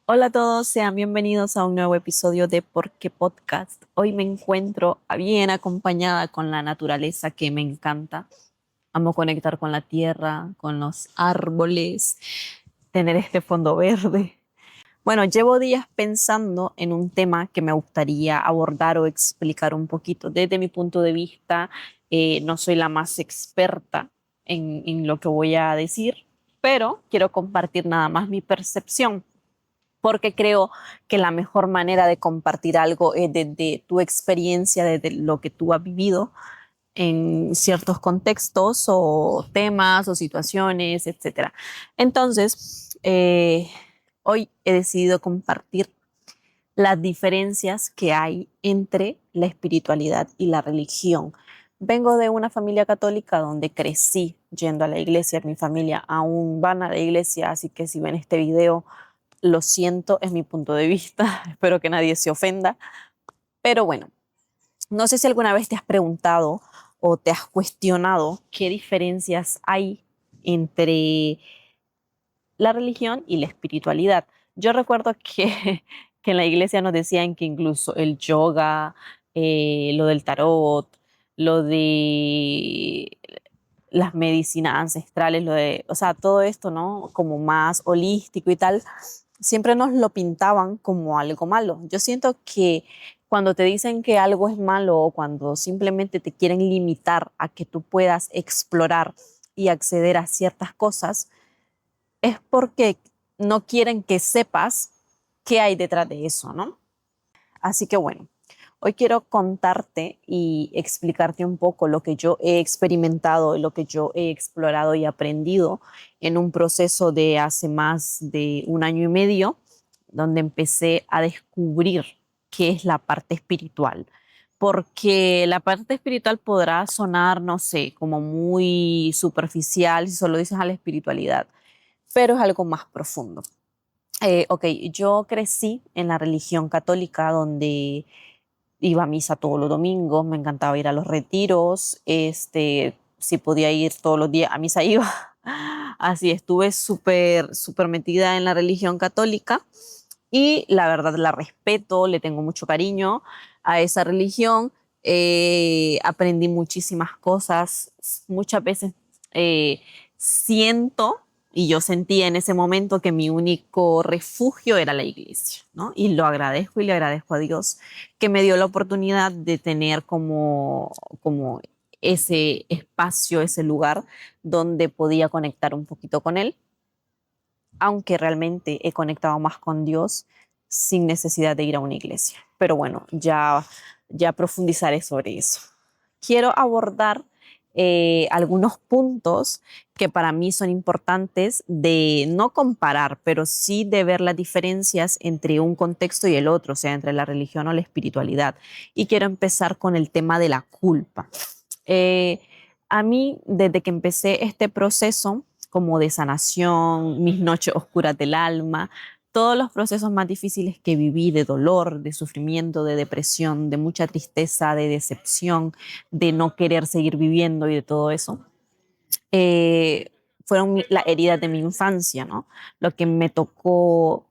Hola a todos, sean bienvenidos a un nuevo episodio de Por qué Podcast. Hoy me encuentro bien acompañada con la naturaleza que me encanta. Amo conectar con la tierra, con los árboles, tener este fondo verde. Bueno, llevo días pensando en un tema que me gustaría abordar o explicar un poquito. Desde mi punto de vista, no soy la más experta en lo que voy a decir, pero quiero compartir nada más mi percepción porque creo que la mejor manera de compartir algo es desde tu experiencia, desde lo que tú has vivido en ciertos contextos o temas o situaciones, etcétera. Entonces, hoy he decidido compartir las diferencias que hay entre la espiritualidad y la religión. Vengo de una familia católica donde crecí yendo a la iglesia. Mi familia aún van a la iglesia, así que si ven este video, lo siento, es mi punto de vista. Espero que nadie se ofenda. Pero bueno, no sé si alguna vez te has preguntado o te has cuestionado qué diferencias hay entre la religión y la espiritualidad. Yo recuerdo que, que en la iglesia nos decían que incluso el yoga, lo del tarot, lo de las medicinas ancestrales, o sea, todo esto, ¿no? Como más holístico y tal, siempre nos lo pintaban como algo malo. Yo siento que cuando te dicen que algo es malo o cuando simplemente te quieren limitar a que tú puedas explorar y acceder a ciertas cosas, es porque no quieren que sepas qué hay detrás de eso, ¿no? Así que bueno, hoy quiero contarte y explicarte un poco lo que yo he experimentado y lo que yo he explorado y aprendido en un proceso de hace más de un año y medio, donde empecé a descubrir qué es la parte espiritual. Porque la parte espiritual podrá sonar, no sé, como muy superficial si solo dices a la espiritualidad, pero es algo más profundo. Ok, yo crecí en la religión católica donde iba a misa todos los domingos, me encantaba ir a los retiros, si podía ir todos los días a misa iba. Así estuve súper metida en la religión católica y la verdad la respeto, le tengo mucho cariño a esa religión. Aprendí muchísimas cosas, muchas veces eh, siento y yo sentía en ese momento que mi único refugio era la iglesia, ¿no? Y lo agradezco y le agradezco a Dios que me dio la oportunidad de tener como ese espacio, ese lugar donde podía conectar un poquito con Él, aunque realmente he conectado más con Dios sin necesidad de ir a una iglesia. Pero bueno, ya profundizaré sobre eso. Quiero abordar algunos puntos que para mí son importantes de no comparar, pero sí de ver las diferencias entre un contexto y el otro, o sea, entre la religión o la espiritualidad. Y quiero empezar con el tema de la culpa. Eh, a mí, desde que empecé este proceso como de sanación, mis noches oscuras del alma, todos los procesos más difíciles que viví de dolor, de sufrimiento, de depresión, de mucha tristeza, de decepción, de no querer seguir viviendo y de todo eso, eh, fueron las heridas de mi infancia, ¿no? Lo que me tocó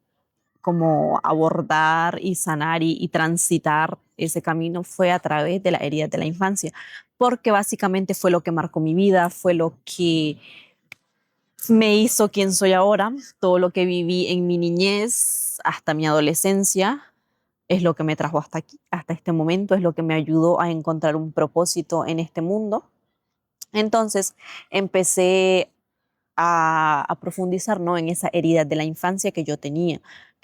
como abordar y sanar y transitar ese camino fue a través de las heridas de la infancia, porque básicamente fue lo que marcó mi vida, fue lo que me hizo quien soy ahora, todo lo que viví en mi niñez hasta mi adolescencia. Es lo que me trajo hasta aquí, hasta este momento, es lo que me ayudó a encontrar un propósito en este mundo. Entonces empecé a profundizar, ¿no? En esa herida de la infancia que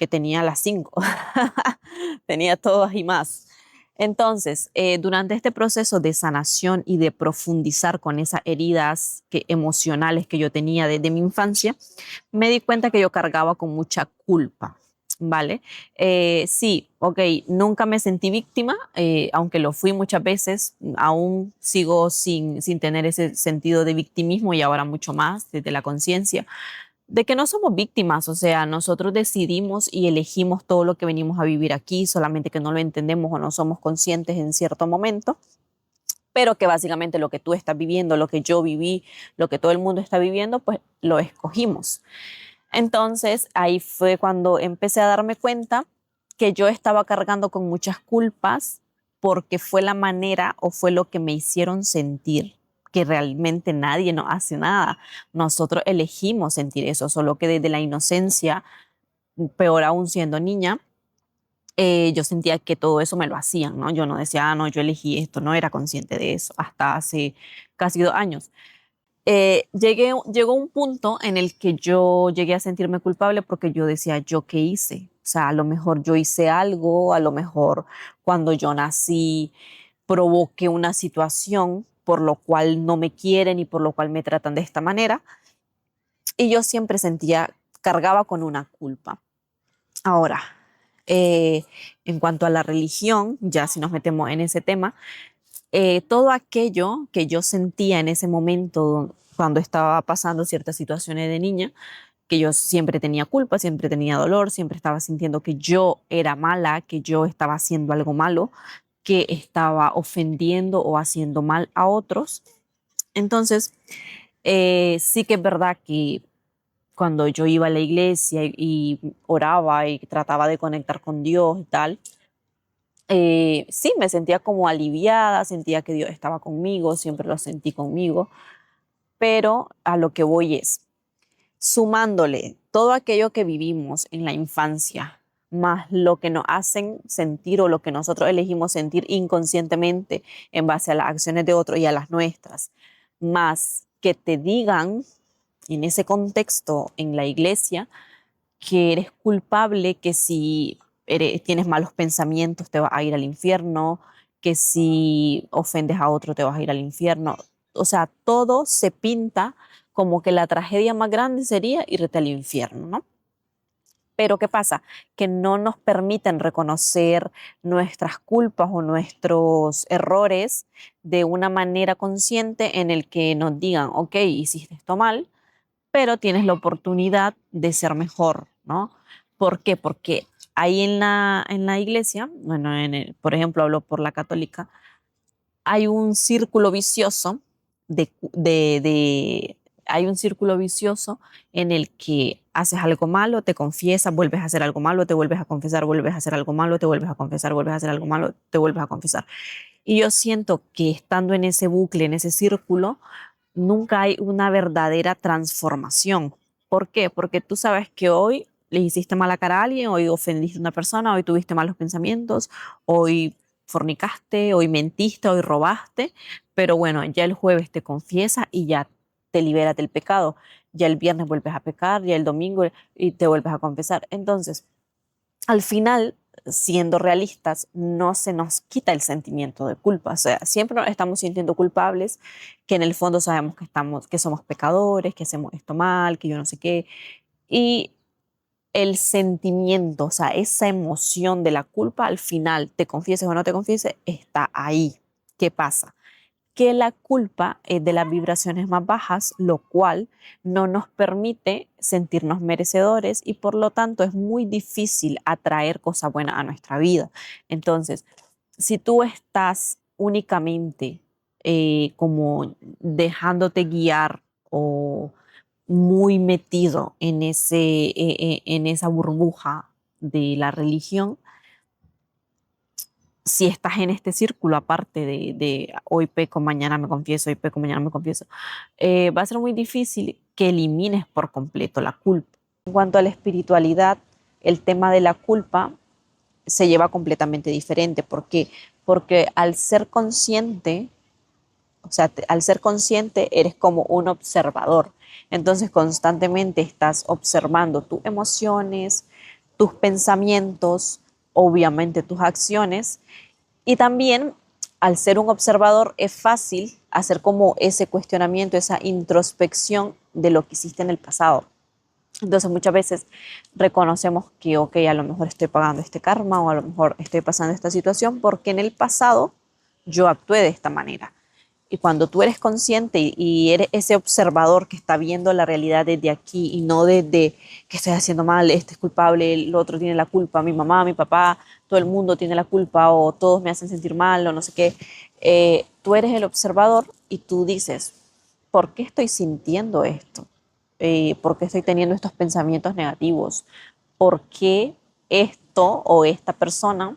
tenía las cinco, tenía todas y más. Entonces, durante este proceso de sanación y de profundizar con esas heridas emocionales que yo tenía desde mi infancia, me di cuenta que yo cargaba con mucha culpa. ¿Vale? Sí, ok, nunca me sentí víctima, aunque lo fui muchas veces, aún sigo sin tener ese sentido de victimismo y ahora mucho más desde la conciencia de que no somos víctimas, o sea, nosotros decidimos y elegimos todo lo que venimos a vivir aquí, solamente que no lo entendemos o no somos conscientes en cierto momento, pero que básicamente lo que tú estás viviendo, lo que yo viví, lo que todo el mundo está viviendo, pues lo escogimos. Entonces ahí fue cuando empecé a darme cuenta que yo estaba cargando con muchas culpas porque fue la manera o fue lo que me hicieron sentir, que realmente nadie nos hace nada. Nosotros elegimos sentir eso, solo que desde la inocencia, peor aún siendo niña, yo sentía que todo eso me lo hacían, ¿no? Yo no decía, no, yo elegí esto, no era consciente de eso hasta hace casi 2 años. Llegó un punto en el que yo llegué a sentirme culpable porque yo decía, ¿yo qué hice? O sea, a lo mejor yo hice algo, a lo mejor cuando yo nací provoqué una situación por lo cual no me quieren y por lo cual me tratan de esta manera. Y yo siempre sentía, cargaba con una culpa. Ahora, eh, en cuanto a la religión, ya si nos metemos en ese tema, todo aquello que yo sentía en ese momento cuando estaba pasando ciertas situaciones de niña, que yo siempre tenía culpa, siempre tenía dolor, siempre estaba sintiendo que yo era mala, que yo estaba haciendo algo malo, que estaba ofendiendo o haciendo mal a otros. Entonces, sí que es verdad que cuando yo iba a la iglesia y oraba y trataba de conectar con Dios y tal, sí, me sentía como aliviada, sentía que Dios estaba conmigo, siempre lo sentí conmigo, pero a lo que voy es, sumándole todo aquello que vivimos en la infancia, más lo que nos hacen sentir o lo que nosotros elegimos sentir inconscientemente en base a las acciones de otros y a las nuestras, más que te digan en ese contexto en la iglesia que eres culpable, que si tienes malos pensamientos te vas a ir al infierno, que si ofendes a otro te vas a ir al infierno. O sea, todo se pinta como que la tragedia más grande sería irte al infierno, ¿no? Pero ¿qué pasa? Que no nos permiten reconocer nuestras culpas o nuestros errores de una manera consciente en el que nos digan, ok, hiciste esto mal, pero tienes la oportunidad de ser mejor, ¿no? ¿Por qué? Porque ahí en la iglesia, bueno, por ejemplo, hablo por la católica, hay un círculo vicioso hay un círculo vicioso en el que haces algo malo, te confiesas, vuelves a hacer algo malo, te vuelves a confesar, vuelves a hacer algo malo, te vuelves a confesar, vuelves a hacer algo malo, te vuelves a confesar. Y yo siento que estando en ese bucle, en ese círculo, nunca hay una verdadera transformación. ¿Por qué? Porque tú sabes que hoy le hiciste mala cara a alguien, hoy ofendiste a una persona, hoy tuviste malos pensamientos, hoy fornicaste, hoy mentiste, hoy robaste, pero bueno, ya el jueves te confiesas y ya te liberas del pecado. Ya el viernes vuelves a pecar, ya el domingo y te vuelves a confesar. Entonces, al final, siendo realistas, no se nos quita el sentimiento de culpa. O sea, siempre nos estamos sintiendo culpables, que en el fondo sabemos que somos pecadores, que hacemos esto mal, que yo no sé qué. Y el sentimiento, o sea, esa emoción de la culpa, al final, te confieses o no te confieses, está ahí. ¿Qué pasa? Que la culpa es de las vibraciones más bajas, lo cual no nos permite sentirnos merecedores y por lo tanto es muy difícil atraer cosas buenas a nuestra vida. Entonces, si tú estás únicamente como dejándote guiar o muy metido en esa burbuja de la religión, si estás en este círculo, aparte de hoy peco, mañana me confieso, hoy peco, mañana me confieso, va a ser muy difícil que elimines por completo la culpa. En cuanto a la espiritualidad, el tema de la culpa se lleva completamente diferente. ¿Por qué? Porque al ser consciente, o sea, al ser consciente eres como un observador. Entonces constantemente estás observando tus emociones, tus pensamientos, obviamente tus acciones y también, al ser un observador, es fácil hacer como ese cuestionamiento, esa introspección de lo que hiciste en el pasado. Entonces, muchas veces reconocemos que, ok, a lo mejor estoy pagando este karma o a lo mejor estoy pasando esta situación porque en el pasado yo actué de esta manera. Y cuando tú eres consciente y eres ese observador que está viendo la realidad desde aquí y no desde que estoy haciendo mal, este es culpable, el otro tiene la culpa, mi mamá, mi papá, todo el mundo tiene la culpa o todos me hacen sentir mal o no sé qué, tú eres el observador y tú dices, ¿por qué estoy sintiendo esto? ¿Por qué estoy teniendo estos pensamientos negativos? ¿Por qué esto o esta persona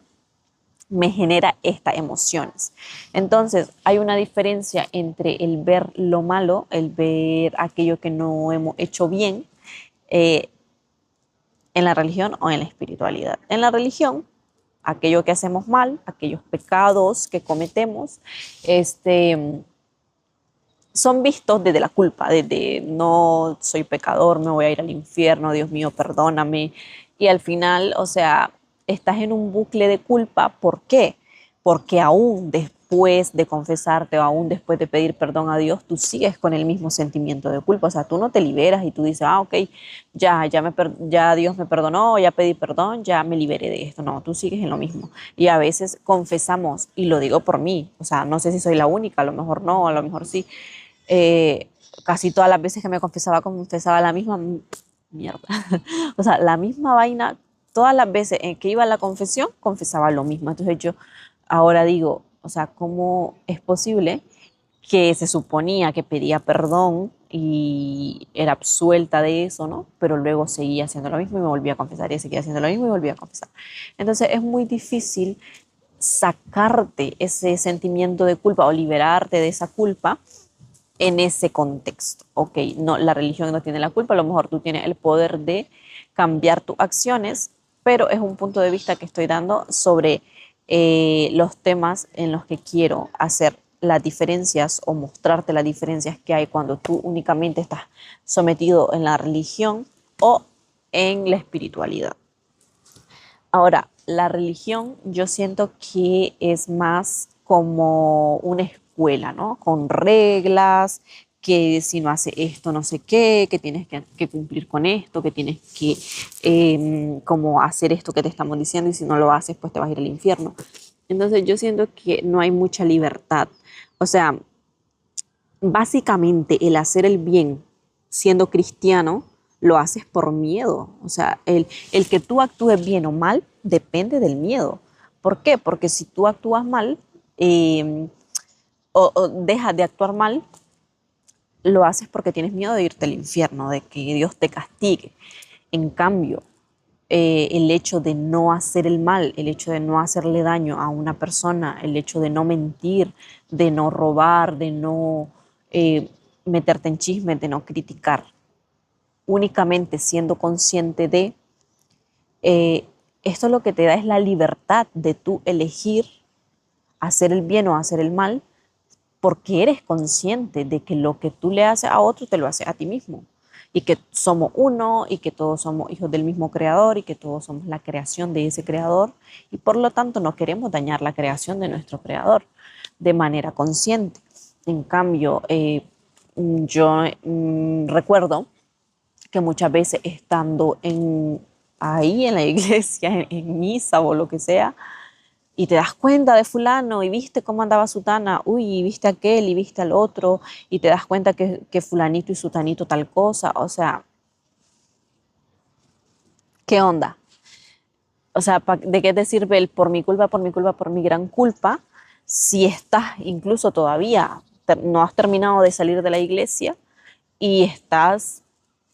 me genera estas emociones? Entonces, hay una diferencia entre el ver lo malo, el ver aquello que no hemos hecho bien, eh, en la religión o en la espiritualidad. En la religión, aquello que hacemos mal, aquellos pecados que cometemos, son vistos desde la culpa, desde no soy pecador, me voy a ir al infierno, Dios mío, perdóname. Y al final, o sea, estás en un bucle de culpa. ¿Por qué? Porque aún después de confesarte o aún después de pedir perdón a Dios, tú sigues con el mismo sentimiento de culpa. O sea, tú no te liberas y tú dices, ok, ya Dios me perdonó, ya pedí perdón, ya me liberé de esto. No, tú sigues en lo mismo. Y a veces confesamos, y lo digo por mí, o sea, no sé si soy la única, a lo mejor no, a lo mejor sí, eh, casi todas las veces que me confesaba la misma mierda. O sea, la misma vaina, todas las veces en que iba a la confesión, confesaba lo mismo. Entonces yo ahora digo, o sea, ¿cómo es posible que se suponía que pedía perdón y era absuelta de eso, ¿no? Pero luego seguía haciendo lo mismo y me volvía a confesar y seguía haciendo lo mismo y volvía a confesar. Entonces es muy difícil sacarte ese sentimiento de culpa o liberarte de esa culpa en ese contexto. Ok, no, la religión no tiene la culpa, a lo mejor tú tienes el poder de cambiar tus acciones, pero es un punto de vista que estoy dando sobre los temas en los que quiero hacer las diferencias o mostrarte las diferencias que hay cuando tú únicamente estás sometido en la religión o en la espiritualidad. Ahora, la religión yo siento que es más como una escuela, ¿no? Con reglas, que si no hace esto, no sé qué, que tienes que cumplir con esto, que tienes que como hacer esto que te estamos diciendo y si no lo haces, pues te vas a ir al infierno. Entonces yo siento que no hay mucha libertad. O sea, básicamente el hacer el bien siendo cristiano lo haces por miedo. O sea, el que tú actúes bien o mal depende del miedo. ¿Por qué? Porque si tú actúas mal eh, o dejas de actuar mal, lo haces porque tienes miedo de irte al infierno, de que Dios te castigue. En cambio, el hecho de no hacer el mal, el hecho de no hacerle daño a una persona, el hecho de no mentir, de no robar, de no eh, meterte en chismes, de no criticar, únicamente siendo consciente de esto, lo que te da es la libertad de tú elegir hacer el bien o hacer el mal, porque eres consciente de que lo que tú le haces a otro te lo haces a ti mismo y que somos uno y que todos somos hijos del mismo creador y que todos somos la creación de ese creador y por lo tanto no queremos dañar la creación de nuestro creador de manera consciente. En cambio, yo recuerdo que muchas veces estando ahí en la iglesia, en misa o lo que sea, y te das cuenta de fulano y viste cómo andaba sutana, uy, y viste aquel y viste al otro, y te das cuenta que fulanito y sutanito tal cosa, o sea, ¿qué onda? O sea, ¿de qué te sirve el por mi culpa, por mi culpa, por mi gran culpa, si estás incluso todavía, no has terminado de salir de la iglesia y estás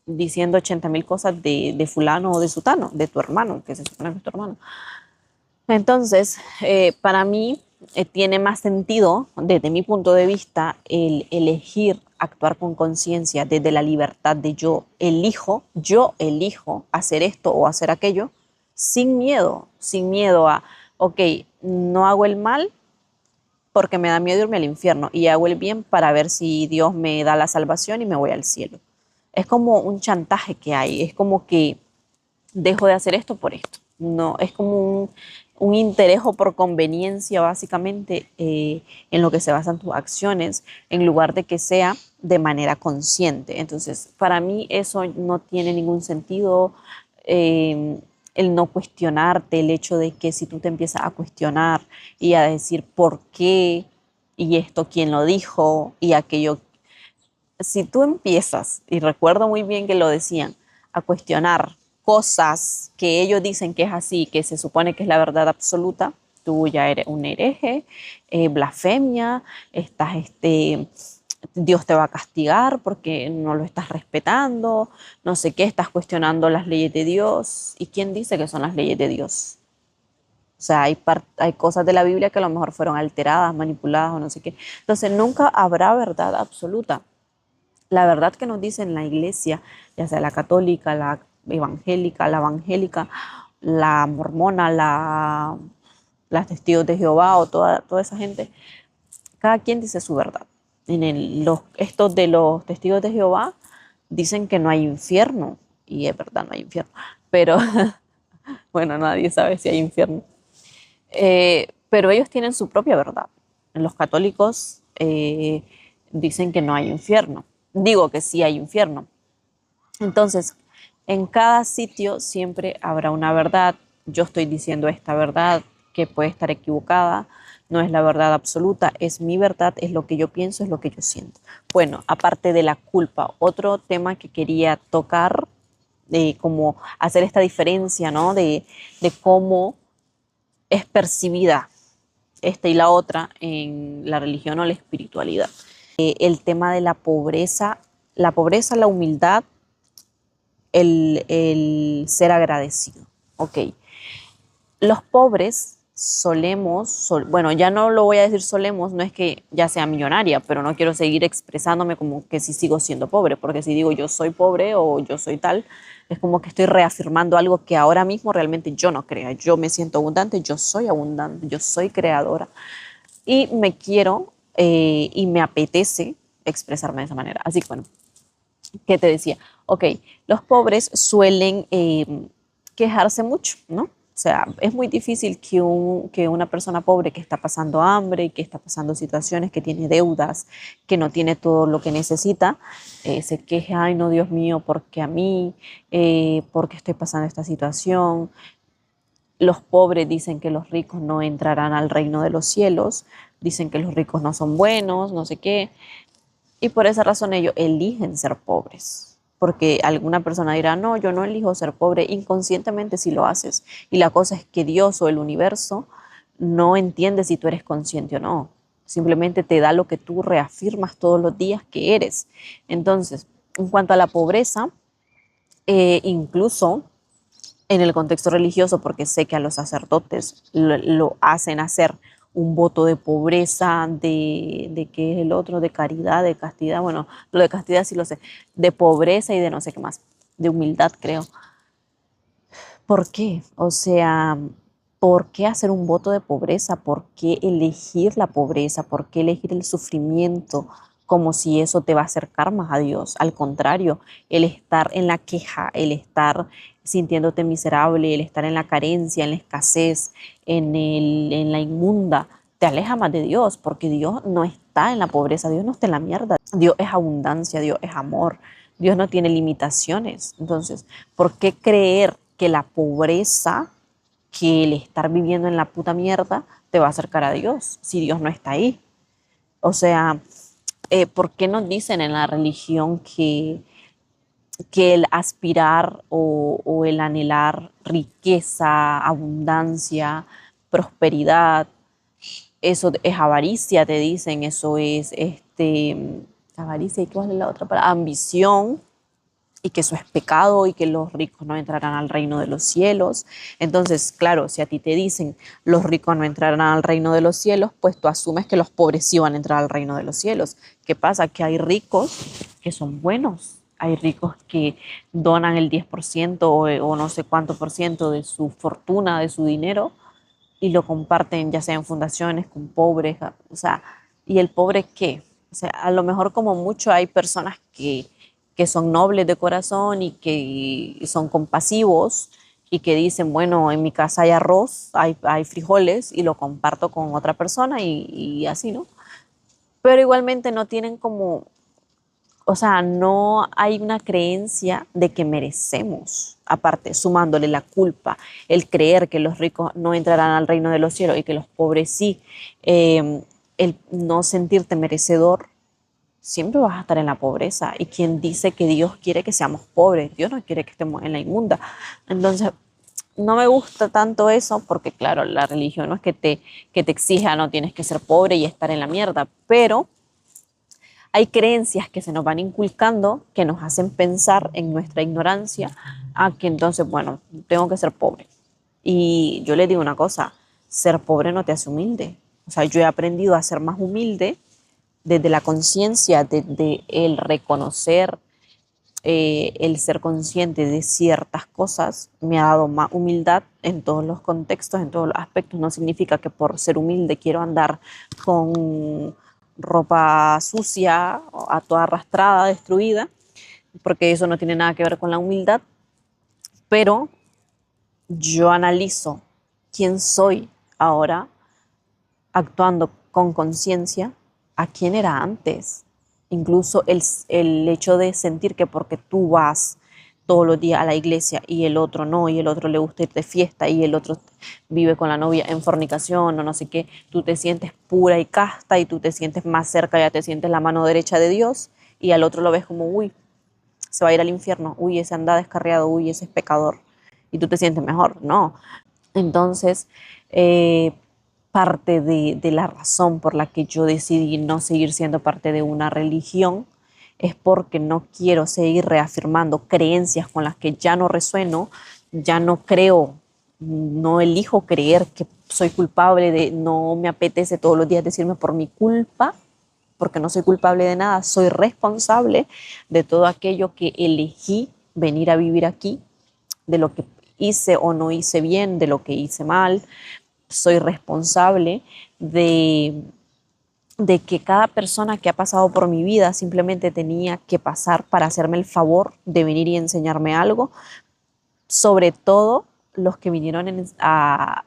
diciendo 80.000 cosas de fulano o de sutano, de tu hermano, que se supone que es tu hermano? Entonces, para mí tiene más sentido, desde mi punto de vista, el elegir actuar con conciencia desde la libertad de yo elijo hacer esto o hacer aquello, sin miedo a, ok, no hago el mal porque me da miedo irme al infierno y hago el bien para ver si Dios me da la salvación y me voy al cielo. Es como un chantaje que hay, es como que dejo de hacer esto por esto. No, es como un interés o por conveniencia básicamente en lo que se basan tus acciones, en lugar de que sea de manera consciente. Entonces, para mí eso no tiene ningún sentido. eh, el no cuestionarte, el hecho de que si tú te empiezas a cuestionar y a decir por qué y esto quién lo dijo y aquello, si tú empiezas, y recuerdo muy bien que lo decían, a cuestionar cosas que ellos dicen que es así, que se supone que es la verdad absoluta, tú ya eres un hereje, blasfemia, estás Dios te va a castigar porque no lo estás respetando, no sé qué, estás cuestionando las leyes de Dios. ¿Y quién dice que son las leyes de Dios? O sea, hay cosas de la Biblia que a lo mejor fueron alteradas, manipuladas o no sé qué. Entonces, nunca habrá verdad absoluta. La verdad que nos dice en la iglesia, ya sea la católica, la evangélica, la mormona, las testigos de Jehová o toda esa gente, cada quien dice su verdad. Estos de los testigos de Jehová dicen que no hay infierno, y es verdad, no hay infierno, pero bueno, nadie sabe si hay infierno. Pero ellos tienen su propia verdad. Los católicos dicen que no hay infierno. Digo que sí hay infierno. Entonces, en cada sitio siempre habrá una verdad. Yo estoy diciendo esta verdad que puede estar equivocada, no es la verdad absoluta, es mi verdad, es lo que yo pienso, es lo que yo siento. Bueno, aparte de la culpa, otro tema que quería tocar, de cómo hacer esta diferencia, ¿no? De cómo es percibida esta y la otra en la religión o la espiritualidad. El tema de la pobreza, la humildad, el ser agradecido. Ok, los pobres bueno, ya no lo voy a decir solemos, no es que ya sea millonaria, pero no quiero seguir expresándome como que si sigo siendo pobre, porque si digo yo soy pobre o yo soy tal, es como que estoy reafirmando algo que ahora mismo realmente yo no creo. Yo me siento abundante, yo soy creadora y me quiero y me apetece expresarme de esa manera. Así que bueno, ¿qué te decía? Ok, los pobres suelen quejarse mucho, ¿no? O sea, es muy difícil que una persona pobre que está pasando hambre, que está pasando situaciones, que tiene deudas, que no tiene todo lo que necesita, se queje, ay no, Dios mío, ¿por qué a mí? ¿Por qué estoy pasando esta situación? Los pobres dicen que los ricos no entrarán al reino de los cielos, dicen que los ricos no son buenos, no sé qué. Y por esa razón ellos eligen ser pobres. Porque alguna persona dirá, no, yo no elijo ser pobre, inconscientemente si lo haces. Y la cosa es que Dios o el universo no entiende si tú eres consciente o no. Simplemente te da lo que tú reafirmas todos los días que eres. Entonces, en cuanto a la pobreza, incluso en el contexto religioso, porque sé que a los sacerdotes lo hacen hacer un voto de pobreza, de qué es el otro, de caridad, de castidad, bueno, lo de castidad sí lo sé, de pobreza y de no sé qué más, de humildad creo. ¿Por qué? O sea, ¿por qué hacer un voto de pobreza? ¿Por qué elegir la pobreza? ¿Por qué elegir el sufrimiento como si eso te va a acercar más a Dios? Al contrario, el estar en la queja, el estar sintiéndote miserable, el estar en la carencia, en la escasez, en la inmunda, te aleja más de Dios, porque Dios no está en la pobreza, Dios no está en la mierda. Dios es abundancia, Dios es amor, Dios no tiene limitaciones. Entonces, ¿por qué creer que la pobreza, que el estar viviendo en la puta mierda, te va a acercar a Dios si Dios no está ahí? O sea, ¿por qué nos dicen en la religión que el aspirar o el anhelar riqueza, abundancia, prosperidad, eso es avaricia, te dicen, eso es avaricia, ¿y cuál es la otra palabra? Ambición, y que eso es pecado y que los ricos no entrarán al reino de los cielos? Entonces, claro, si a ti te dicen los ricos no entrarán al reino de los cielos, pues tú asumes que los pobres sí van a entrar al reino de los cielos. ¿Qué pasa? Que hay ricos que son buenos, hay ricos que donan el 10% o no sé cuánto por ciento de su fortuna, de su dinero, y lo comparten ya sea en fundaciones con pobres, o sea, ¿y el pobre qué? O sea, a lo mejor como mucho hay personas que son nobles de corazón y que son compasivos y que dicen, bueno, en mi casa hay arroz, hay frijoles y lo comparto con otra persona y así, ¿no? Pero igualmente no tienen como, o sea, no hay una creencia de que merecemos, aparte, sumándole la culpa, el creer que los ricos no entrarán al reino de los cielos y que los pobres sí, el no sentirte merecedor, siempre vas a estar en la pobreza. Y quien dice que Dios quiere que seamos pobres, Dios no quiere que estemos en la inmunda. Entonces, no me gusta tanto eso porque, claro, la religión no es que te exija, no tienes que ser pobre y estar en la mierda, pero hay creencias que se nos van inculcando que nos hacen pensar en nuestra ignorancia a que entonces, bueno, tengo que ser pobre. Y yo le digo una cosa, ser pobre no te hace humilde. O sea, yo he aprendido a ser más humilde desde la conciencia, desde el reconocer, el ser consciente de ciertas cosas me ha dado más humildad en todos los contextos, en todos los aspectos. No significa que por ser humilde quiero andar con ropa sucia, a toda arrastrada, destruida, porque eso no tiene nada que ver con la humildad, pero yo analizo quién soy ahora actuando con conciencia a quién era antes. Incluso el hecho de sentir que porque tú vas todos los días a la iglesia y el otro no, y el otro le gusta ir de fiesta y el otro vive con la novia en fornicación o no sé qué, tú te sientes pura y casta y tú te sientes más cerca, ya te sientes la mano derecha de Dios y al otro lo ves como, uy, se va a ir al infierno, uy, ese anda descarriado, uy, ese es pecador y tú te sientes mejor. No. Entonces, parte de la razón por la que yo decidí no seguir siendo parte de una religión es porque no quiero seguir reafirmando creencias con las que ya no resueno, ya no creo, no elijo creer que soy culpable de, no me apetece todos los días decirme por mi culpa, porque no soy culpable de nada, soy responsable de todo aquello que elegí venir a vivir aquí, de lo que hice o no hice bien, de lo que hice mal. Soy responsable de que cada persona que ha pasado por mi vida simplemente tenía que pasar para hacerme el favor de venir y enseñarme algo, sobre todo los que vinieron a,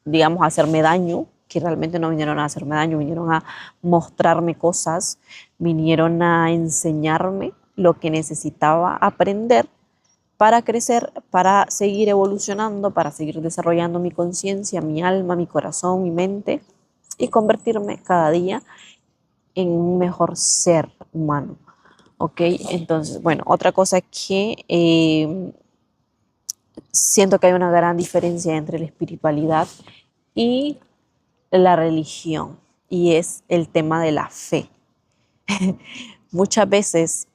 digamos, a hacerme daño, que realmente no vinieron a hacerme daño, vinieron a mostrarme cosas, vinieron a enseñarme lo que necesitaba aprender para crecer, para seguir evolucionando, para seguir desarrollando mi conciencia, mi alma, mi corazón, mi mente y convertirme cada día en un mejor ser humano. ¿Ok? Entonces, bueno, otra cosa que siento que hay una gran diferencia entre la espiritualidad y la religión y es el tema de la fe. Muchas veces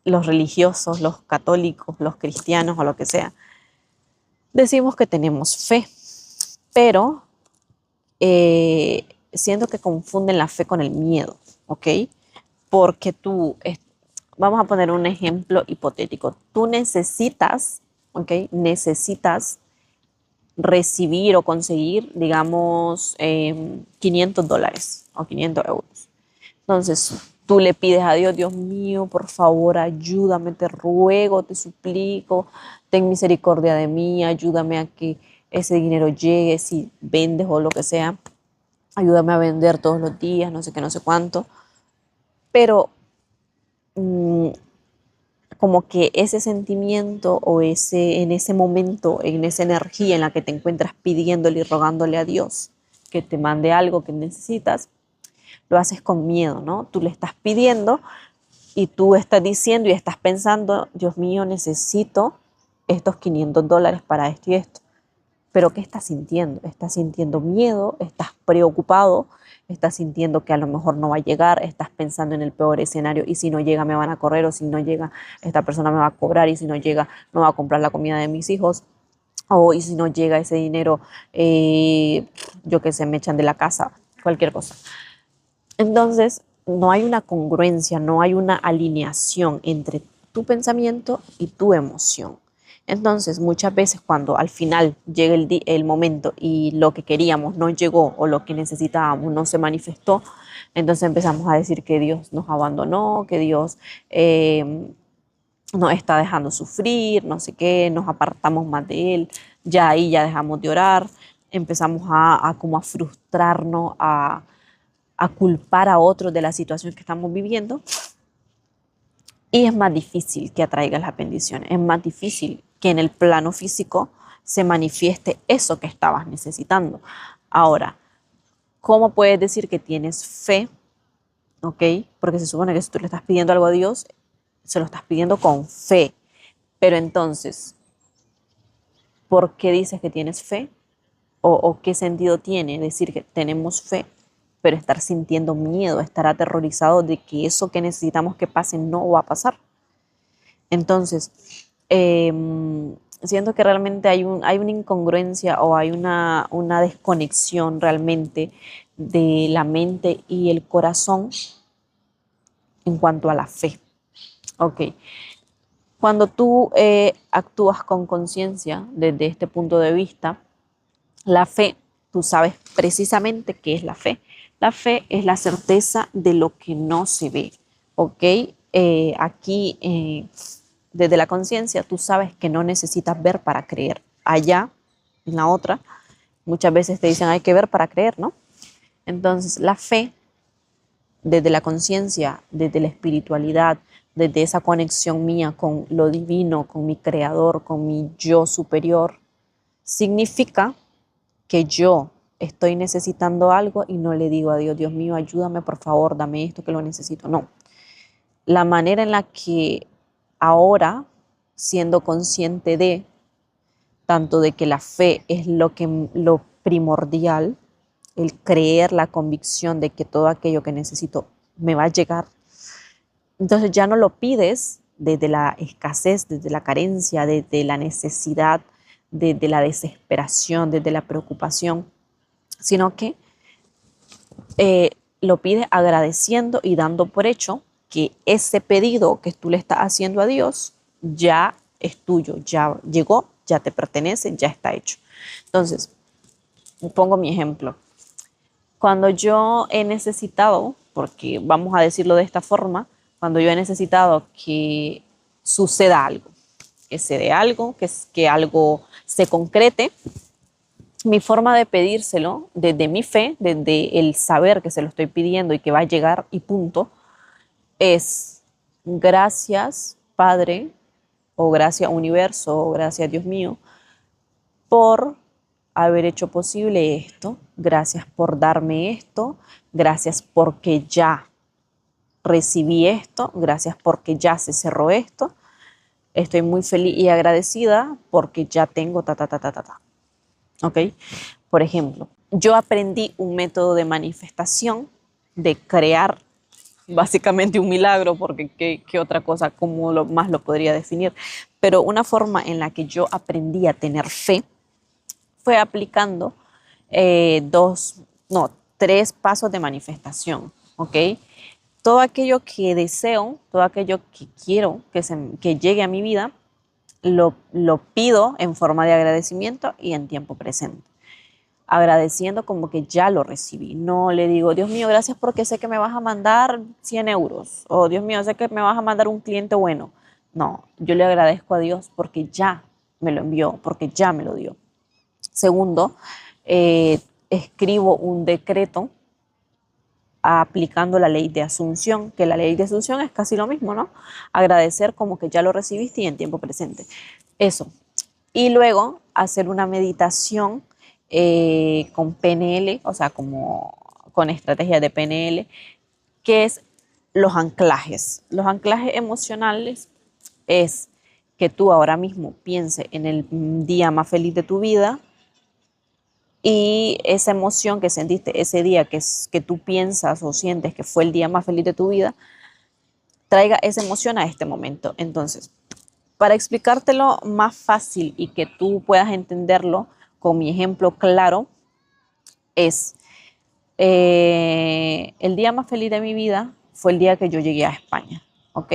los religiosos, los católicos, los cristianos o lo que sea, decimos que tenemos fe, pero siento que confunden la fe con el miedo, ¿ok? Porque vamos a poner un ejemplo hipotético, tú necesitas, ¿ok? Necesitas recibir o conseguir, digamos, $500 o 500 euros. Entonces, tú le pides a Dios, Dios mío, por favor, ayúdame, te ruego, te suplico, ten misericordia de mí, ayúdame a que ese dinero llegue, si vendes o lo que sea, ayúdame a vender todos los días, no sé qué, no sé cuánto. Pero como que ese sentimiento o en ese momento, en esa energía en la que te encuentras pidiéndole y rogándole a Dios que te mande algo que necesitas, lo haces con miedo, ¿no? Tú le estás pidiendo y tú estás diciendo y estás pensando, Dios mío, necesito estos $500 para esto y esto. Pero ¿qué estás sintiendo? ¿Estás sintiendo miedo? ¿Estás preocupado? ¿Estás sintiendo que a lo mejor no va a llegar? ¿Estás pensando en el peor escenario? Y si no llega me van a correr, o si no llega esta persona me va a cobrar, y si no llega no va a comprar la comida de mis hijos, o y si no llega ese dinero, yo qué sé, me echan de la casa, cualquier cosa. Entonces, no hay una congruencia, no hay una alineación entre tu pensamiento y tu emoción. Entonces, muchas veces cuando al final llega el momento y lo que queríamos no llegó o lo que necesitábamos no se manifestó, entonces empezamos a decir que Dios nos abandonó, que Dios nos está dejando sufrir, no sé qué, nos apartamos más de Él, ya ahí ya dejamos de orar, empezamos a como a frustrarnos, a culpar a otros de la situación que estamos viviendo, y es más difícil que atraigas las bendiciones, es más difícil que en el plano físico se manifieste eso que estabas necesitando. Ahora, ¿cómo puedes decir que tienes fe? ¿Ok? Porque se supone que si tú le estás pidiendo algo a Dios, se lo estás pidiendo con fe. Pero entonces, ¿por qué dices que tienes fe? ¿O qué sentido tiene decir que tenemos fe pero estar sintiendo miedo, estar aterrorizado de que eso que necesitamos que pase no va a pasar. Entonces, siento que realmente hay una incongruencia o hay una desconexión realmente de la mente y el corazón en cuanto a la fe. Ok, cuando tú actúas con conciencia desde este punto de vista, la fe, tú sabes precisamente qué es la fe. La fe es la certeza de lo que no se ve, ¿ok? Aquí, desde la conciencia, tú sabes que no necesitas ver para creer. Allá, en la otra, muchas veces te dicen hay que ver para creer, ¿no? Entonces, la fe, desde la conciencia, desde la espiritualidad, desde esa conexión mía con lo divino, con mi creador, con mi yo superior, significa que yo estoy necesitando algo y no le digo a Dios, Dios mío, ayúdame, por favor, dame esto que lo necesito. No. La manera en la que ahora, siendo consciente de, tanto de que la fe es lo primordial, el creer, la convicción de que todo aquello que necesito me va a llegar, entonces ya no lo pides desde la escasez, desde la carencia, desde la necesidad, desde la desesperación, desde la preocupación, sino que lo pides agradeciendo y dando por hecho que ese pedido que tú le estás haciendo a Dios ya es tuyo, ya llegó, ya te pertenece, ya está hecho. Entonces, pongo mi ejemplo. Cuando yo he necesitado, porque vamos a decirlo de esta forma, cuando yo he necesitado que suceda algo, que se dé algo, que algo se concrete, mi forma de pedírselo, desde mi fe, desde el saber que se lo estoy pidiendo y que va a llegar y punto, es gracias Padre, o gracias Universo, o gracias Dios mío, por haber hecho posible esto, gracias por darme esto, gracias porque ya recibí esto, gracias porque ya se cerró esto, estoy muy feliz y agradecida porque ya tengo ta, ta, ta, ta, ta, ta. ¿Ok? Por ejemplo, yo aprendí un método de manifestación, de crear básicamente un milagro, porque qué otra cosa, cómo más lo podría definir, pero una forma en la que yo aprendí a tener fe fue aplicando tres pasos de manifestación, ¿ok? Todo aquello que deseo, todo aquello que quiero que llegue a mi vida, lo pido en forma de agradecimiento y en tiempo presente. Agradeciendo como que ya lo recibí. No le digo, Dios mío, gracias porque sé que me vas a mandar 100 euros. O Dios mío, sé que me vas a mandar un cliente bueno. No, yo le agradezco a Dios porque ya me lo envió, porque ya me lo dio. Segundo, escribo un decreto aplicando la ley de asunción, que la ley de asunción es casi lo mismo, ¿no? Agradecer como que ya lo recibiste y en tiempo presente. Eso. Y luego hacer una meditación con PNL, o sea, como con estrategias de PNL, que es los anclajes. Los anclajes emocionales es que tú ahora mismo pienses en el día más feliz de tu vida, y esa emoción que sentiste ese día, que tú piensas o sientes que fue el día más feliz de tu vida, traiga esa emoción a este momento. Entonces, para explicártelo más fácil y que tú puedas entenderlo con mi ejemplo claro, es el día más feliz de mi vida fue el día que yo llegué a España, ¿ok?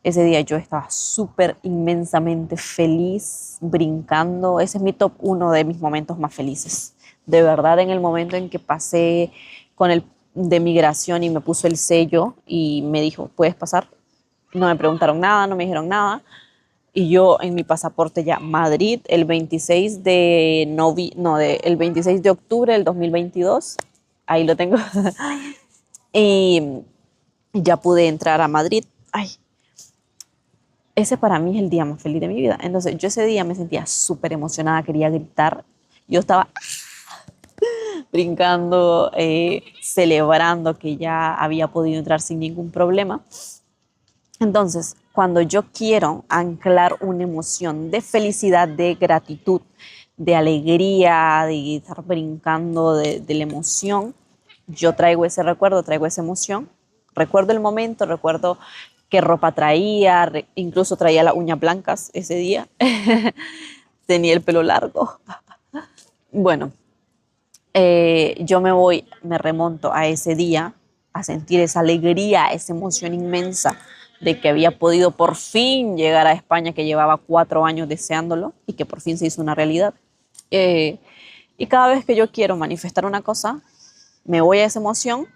Ese día yo estaba súper inmensamente feliz, brincando. Ese es mi top 1 de mis momentos más felices. De verdad, en el momento en que pasé con el de migración y me puso el sello y me dijo, ¿puedes pasar? No me preguntaron nada, no me dijeron nada. Y yo en mi pasaporte ya, Madrid, el 26 el 26 de octubre del 2022, ahí lo tengo. Y ya pude entrar a Madrid. Ay, ese para mí es el día más feliz de mi vida. Entonces yo ese día me sentía súper emocionada, quería gritar. Yo estaba brincando, celebrando que ya había podido entrar sin ningún problema. Entonces, cuando yo quiero anclar una emoción de felicidad, de gratitud, de alegría, de estar brincando de la emoción, yo traigo ese recuerdo, traigo esa emoción, recuerdo el momento, recuerdo qué ropa traía, incluso traía las uñas blancas ese día, tenía el pelo largo. Bueno, yo me remonto a ese día, a sentir esa alegría, esa emoción inmensa de que había podido por fin llegar a España, que llevaba 4 años deseándolo y que por fin se hizo una realidad. Eh, y cada vez que yo quiero manifestar una cosa, me voy a esa emoción,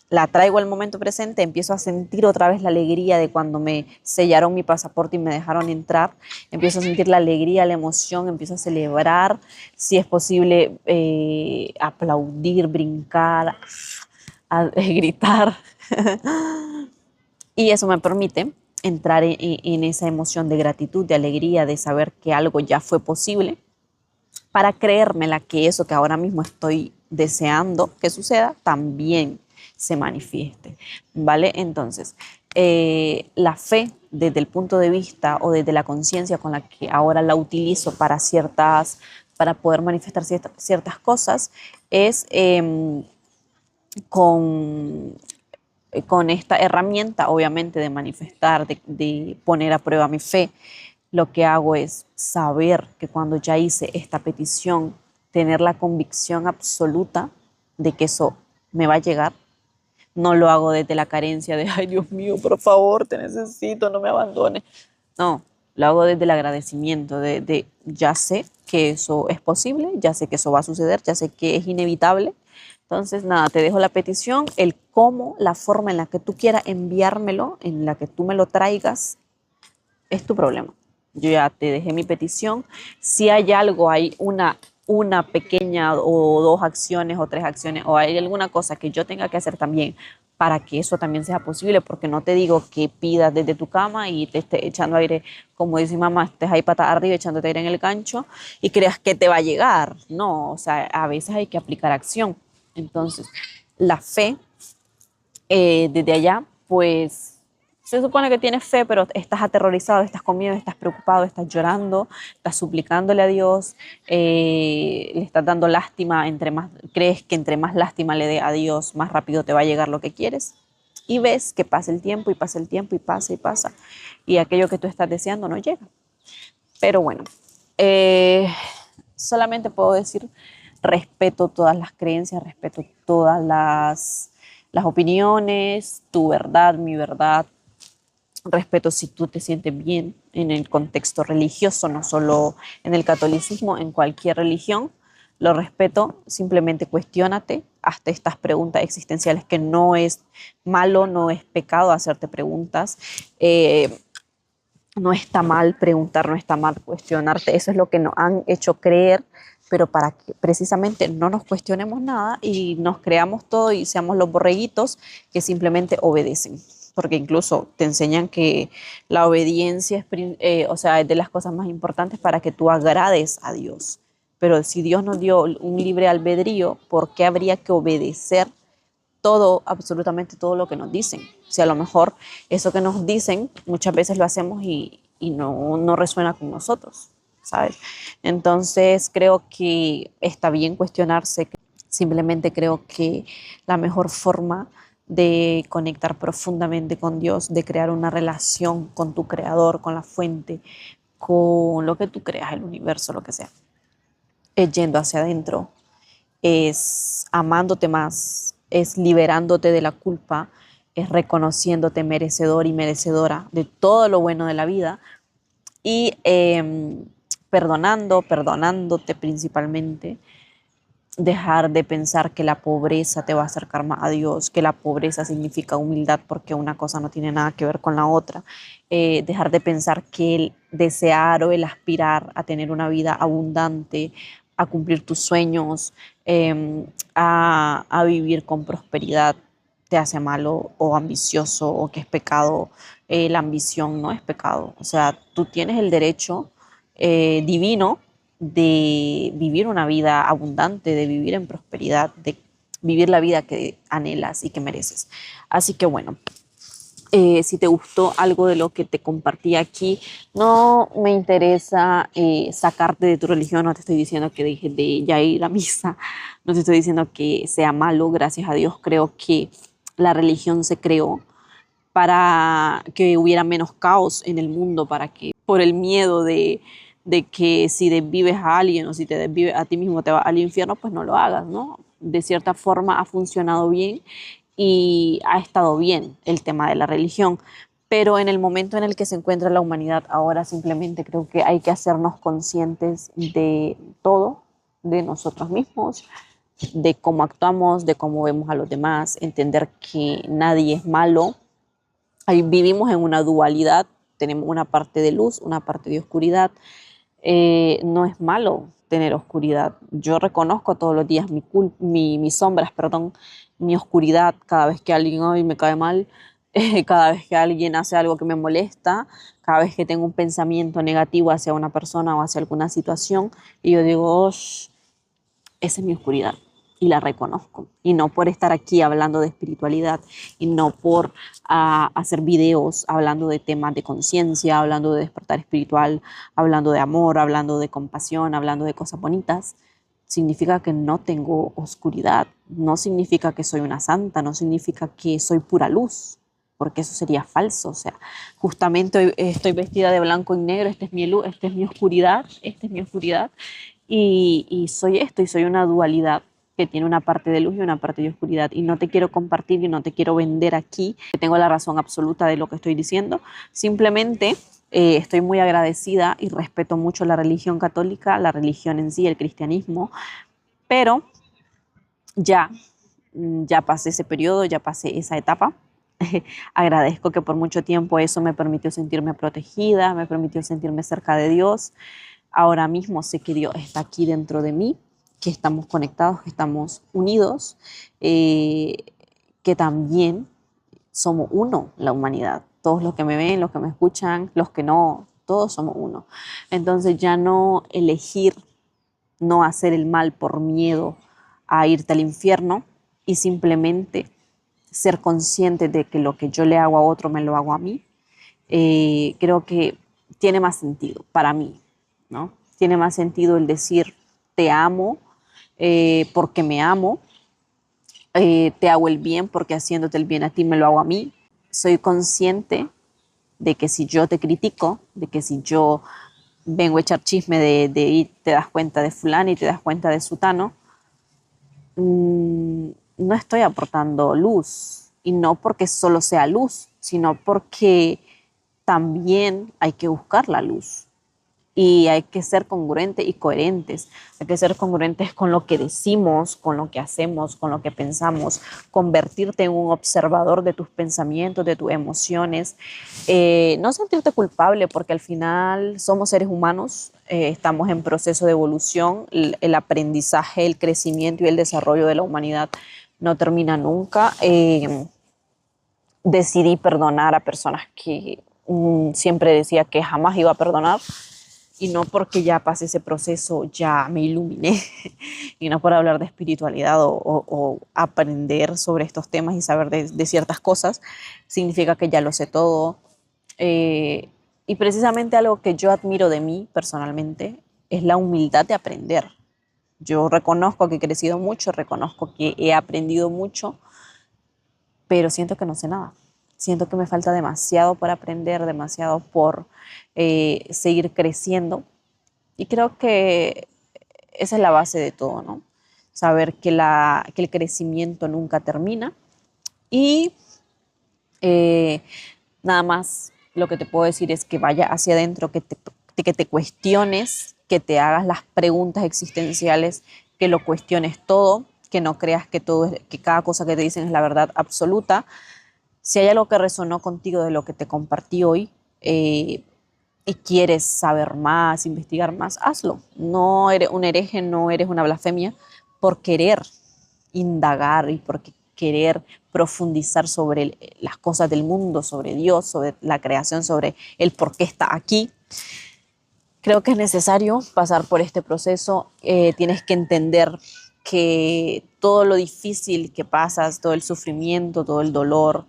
la traigo al momento presente, empiezo a sentir otra vez la alegría de cuando me sellaron mi pasaporte y me dejaron entrar, empiezo a sentir la alegría, la emoción, empiezo a celebrar, si es posible, aplaudir, brincar, gritar. Y eso me permite entrar en esa emoción de gratitud, de alegría, de saber que algo ya fue posible, para creérmela que eso que ahora mismo estoy deseando que suceda también se manifieste, ¿vale? Entonces, la fe desde el punto de vista o desde la conciencia con la que ahora la utilizo para poder manifestar ciertas cosas, es con, con esta herramienta, obviamente, de manifestar, de poner a prueba mi fe. Lo que hago es saber que cuando ya hice esta petición, tener la convicción absoluta de que eso me va a llegar. No lo hago desde la carencia de, ay Dios mío, por favor, te necesito, no me abandones. No, lo hago desde el agradecimiento, de ya sé que eso es posible, ya sé que eso va a suceder, ya sé que es inevitable. Entonces, nada, te dejo la petición, el cómo, la forma en la que tú quieras enviármelo, en la que tú me lo traigas, es tu problema. Yo ya te dejé mi petición. Si hay algo, hay una pequeña o 2 acciones o 3 acciones, o hay alguna cosa que yo tenga que hacer también para que eso también sea posible, porque no te digo que pidas desde tu cama y te estés echando aire, como dice mamá, estés ahí patas arriba echándote aire en el gancho y creas que te va a llegar. No, o sea, a veces hay que aplicar acción. Entonces, la fe, desde allá, pues se supone que tienes fe, pero estás aterrorizado, estás con miedo, estás preocupado, estás llorando, estás suplicándole a Dios, le estás dando lástima, crees que entre más lástima le dé a Dios, más rápido te va a llegar lo que quieres. Y ves que pasa el tiempo y pasa el tiempo y pasa y pasa. Y aquello que tú estás deseando no llega. Pero bueno, eh, solamente puedo decir, respeto todas las creencias, respeto todas las opiniones, tu verdad, mi verdad. Respeto si tú te sientes bien en el contexto religioso, no solo en el catolicismo, en cualquier religión. Lo respeto, simplemente cuestiónate hasta estas preguntas existenciales, que no es malo, no es pecado hacerte preguntas. No está mal preguntar, no está mal cuestionarte. Eso es lo que nos han hecho creer, pero para que precisamente no nos cuestionemos nada y nos creamos todo y seamos los borreguitos que simplemente obedecen. Porque incluso te enseñan que la obediencia o sea, es de las cosas más importantes para que tú agrades a Dios. Pero si Dios nos dio un libre albedrío, ¿por qué habría que obedecer todo, absolutamente todo lo que nos dicen? Si a lo mejor eso que nos dicen muchas veces lo hacemos y no resuena con nosotros, ¿sabes? Entonces creo que está bien cuestionarse. Simplemente creo que la mejor forma de conectar profundamente con Dios, de crear una relación con tu creador, con la fuente, con lo que tú creas, el universo, lo que sea, es yendo hacia adentro, es amándote más, es liberándote de la culpa, es reconociéndote merecedor y merecedora de todo lo bueno de la vida y perdonándote principalmente. Dejar de pensar que la pobreza te va a acercar más a Dios, que la pobreza significa humildad, porque una cosa no tiene nada que ver con la otra. Dejar de pensar que el desear o el aspirar a tener una vida abundante, a cumplir tus sueños, a vivir con prosperidad, te hace malo o ambicioso o que es pecado. La ambición no es pecado. O sea, tú tienes el derecho divino de vivir una vida abundante, de vivir en prosperidad, de vivir la vida que anhelas y que mereces. Así que bueno, Si te gustó algo de lo que te compartí aquí, no me interesa sacarte de tu religión, no te estoy diciendo que dejes de ya ir a misa, no te estoy diciendo que sea malo, gracias a Dios creo que la religión se creó para que hubiera menos caos en el mundo, para que por el miedo de que si desvives a alguien o si te desvives a ti mismo te vas al infierno, pues no lo hagas, ¿no? De cierta forma ha funcionado bien y ha estado bien el tema de la religión, pero en el momento en el que se encuentra la humanidad ahora simplemente creo que hay que hacernos conscientes de todo, de nosotros mismos, de cómo actuamos, de cómo vemos a los demás, entender que nadie es malo. Ahí vivimos en una dualidad, tenemos una parte de luz, una parte de oscuridad. No es malo tener oscuridad. Yo reconozco todos los días mis sombras, perdón, mi oscuridad cada vez que alguien hoy me cae mal, cada vez que alguien hace algo que me molesta, cada vez que tengo un pensamiento negativo hacia una persona o hacia alguna situación, y yo digo, "Osh, esa es mi oscuridad y la reconozco. Y no por estar aquí hablando de espiritualidad y no por hacer videos hablando de temas de conciencia, hablando de despertar espiritual, hablando de amor, hablando de compasión, hablando de cosas bonitas, significa que no tengo oscuridad, no significa que soy una santa, no significa que soy pura luz, porque eso sería falso. O sea, justamente hoy estoy vestida de blanco y negro, esta es mi luz, esta es mi oscuridad, esta es mi oscuridad, y soy esto, y soy una dualidad que tiene una parte de luz y una parte de oscuridad. Y no te quiero compartir y no te quiero vender aquí, que tengo la razón absoluta de lo que estoy diciendo. Simplemente estoy muy agradecida y respeto mucho la religión católica, la religión en sí, el cristianismo, pero ya, ya pasé ese periodo, ya pasé esa etapa. Agradezco que por mucho tiempo eso me permitió sentirme protegida, me permitió sentirme cerca de Dios. Ahora mismo sé que Dios está aquí dentro de mí, que estamos conectados, que estamos unidos, eh, que también somos uno, la humanidad. Todos los que me ven, los que me escuchan, los que no, todos somos uno. Entonces ya no elegir no hacer el mal por miedo a irte al infierno y simplemente ser consciente de que lo que yo le hago a otro me lo hago a mí, creo que tiene más sentido para mí, ¿no? Tiene más sentido el decir te amo porque me amo, te hago el bien porque haciéndote el bien a ti me lo hago a mí. Soy consciente de que si yo te critico, de que si yo vengo a echar chisme y te das cuenta de fulano y te das cuenta de sutano, no estoy aportando luz. Y no porque solo sea luz, sino porque también hay que buscar la luz. Y hay que ser congruentes y coherentes. Hay que ser congruentes con lo que decimos, con lo que hacemos, con lo que pensamos. Convertirte en un observador de tus pensamientos, de tus emociones. No sentirte culpable porque al final somos seres humanos. Estamos en proceso de evolución. El aprendizaje, el crecimiento y el desarrollo de la humanidad no termina nunca. Decidí perdonar a personas que siempre decía que jamás iba a perdonar, y no porque ya pasé ese proceso, ya me iluminé, y no por hablar de espiritualidad o aprender sobre estos temas y saber de ciertas cosas, significa que ya lo sé todo. Eh, y precisamente algo que yo admiro de mí personalmente es la humildad de aprender. Yo reconozco que he crecido mucho, reconozco que he aprendido mucho, pero siento que no sé nada. Siento que me falta demasiado por aprender, demasiado por seguir creciendo. Y creo que esa es la base de todo, ¿no? Saber que el crecimiento nunca termina. Y eh, nada más lo que te puedo decir es que vaya hacia adentro, que te cuestiones, que te hagas las preguntas existenciales, que lo cuestiones todo, que no creas que que cada cosa que te dicen es la verdad absoluta. Si hay algo que resonó contigo de lo que te compartí hoy, y quieres saber más, investigar más, hazlo. No eres un hereje, no eres una blasfemia por querer indagar y por querer profundizar sobre las cosas del mundo, sobre Dios, sobre la creación, sobre el por qué está aquí. Creo que es necesario pasar por este proceso. Tienes que entender que todo lo difícil que pasas, todo el sufrimiento, todo el dolor,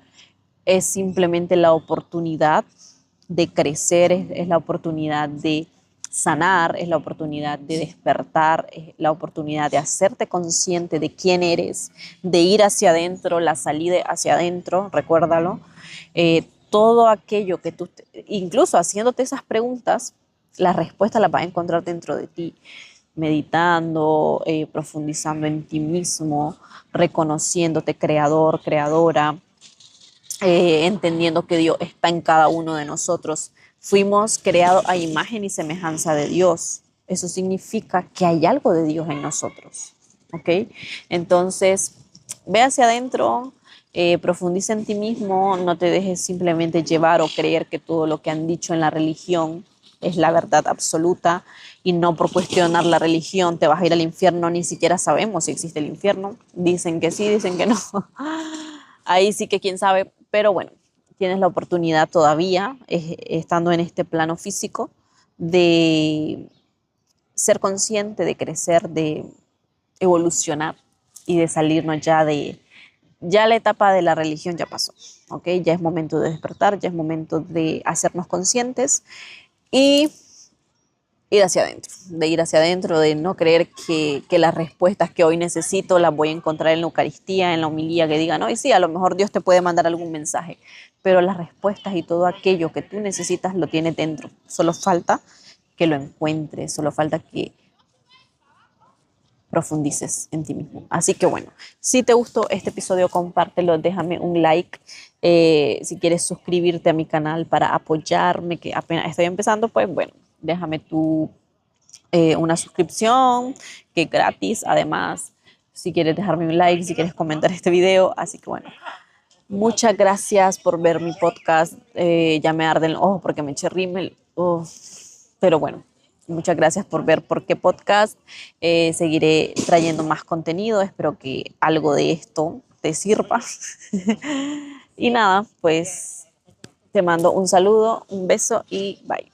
es simplemente la oportunidad de crecer, es la oportunidad de sanar, es la oportunidad de despertar, es la oportunidad de hacerte consciente de quién eres, de ir hacia adentro, la salida hacia adentro, recuérdalo. Todo aquello que tú, incluso haciéndote esas preguntas, las respuestas las vas a encontrar dentro de ti, meditando, profundizando en ti mismo, reconociéndote creador, creadora, entendiendo que Dios está en cada uno de nosotros. Fuimos creados a imagen y semejanza de Dios. Eso significa que hay algo de Dios en nosotros. ¿Ok? Entonces, ve hacia adentro, profundiza en ti mismo, no te dejes simplemente llevar o creer que todo lo que han dicho en la religión es la verdad absoluta, y no por cuestionar la religión te vas a ir al infierno. Ni siquiera sabemos si existe el infierno. Dicen que sí, dicen que no. Ahí sí que quién sabe, pero bueno, tienes la oportunidad todavía, estando en este plano físico, de ser consciente, de crecer, de evolucionar y de salirnos ya la etapa de la religión ya pasó, ¿ok? Ya es momento de despertar, ya es momento de hacernos conscientes y ir hacia adentro, de no creer que las respuestas que hoy necesito las voy a encontrar en la Eucaristía, en la homilía, que digan, hoy sí, a lo mejor Dios te puede mandar algún mensaje, pero las respuestas y todo aquello que tú necesitas lo tienes dentro. Solo falta que lo encuentres, solo falta que profundices en ti mismo. Así que bueno, si te gustó este episodio, compártelo, déjame un like. Si quieres suscribirte a mi canal para apoyarme, que apenas estoy empezando, pues bueno, déjame una suscripción, que es gratis. Además, si quieres dejarme un like, si quieres comentar este video. Así que bueno, muchas gracias por ver mi podcast. Ya me arden los ojos porque me eché rímel. Pero bueno, muchas gracias por ver Por qué Podcast. Seguiré trayendo más contenido. Espero que algo de esto te sirva. Y nada, pues te mando un saludo, un beso y bye.